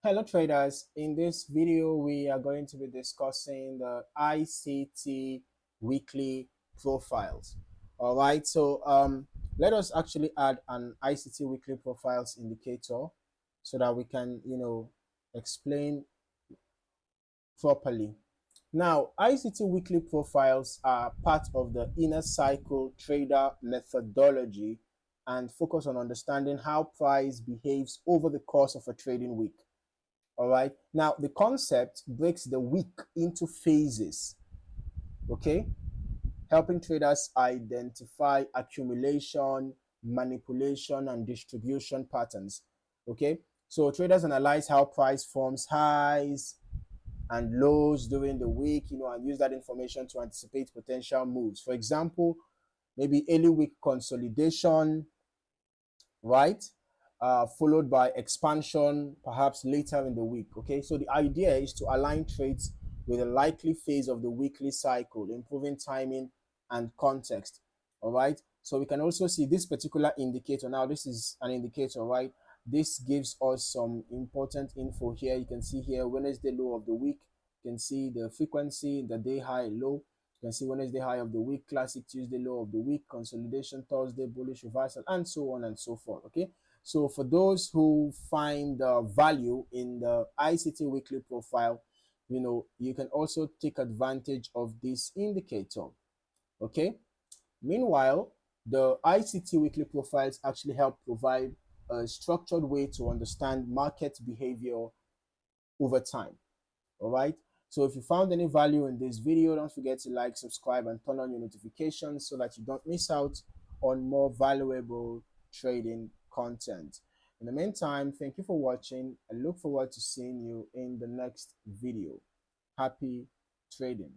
Hello traders, in this video we are going to be discussing the ICT Weekly Profiles. All right, so let us actually add an ICT Weekly Profiles indicator so that we can, explain properly. Now, ICT Weekly Profiles are part of the inner cycle trader methodology and focus on understanding how price behaves over the course of a trading week. All right. Now, the concept breaks the week into phases, okay? Helping traders identify accumulation, manipulation, and distribution patterns, okay? So, traders analyze how price forms highs and lows during the week, and use that information to anticipate potential moves. For example, maybe early week consolidation, right? Followed by expansion perhaps later in the week. Okay, so the idea is to align trades with a likely phase of the weekly cycle, improving timing and context. All right, so we can also see this particular indicator. Now, this is an indicator, right? This gives us some important info here. You can see here Wednesday low of the week. You can see the frequency, the day high, low. You can see Wednesday high of the week, classic Tuesday low of the week, consolidation Thursday, bullish reversal, and so on and so forth. Okay, so for those who find value in the ICT weekly profile, you can also take advantage of this indicator. Okay, meanwhile, the ICT weekly profiles actually help provide a structured way to understand market behavior over time. All right, so if you found any value in this video, don't forget to like, subscribe, and turn on your notifications so that you don't miss out on more valuable trading content. In the meantime, thank you for watching and look forward to seeing you in the next video. Happy trading.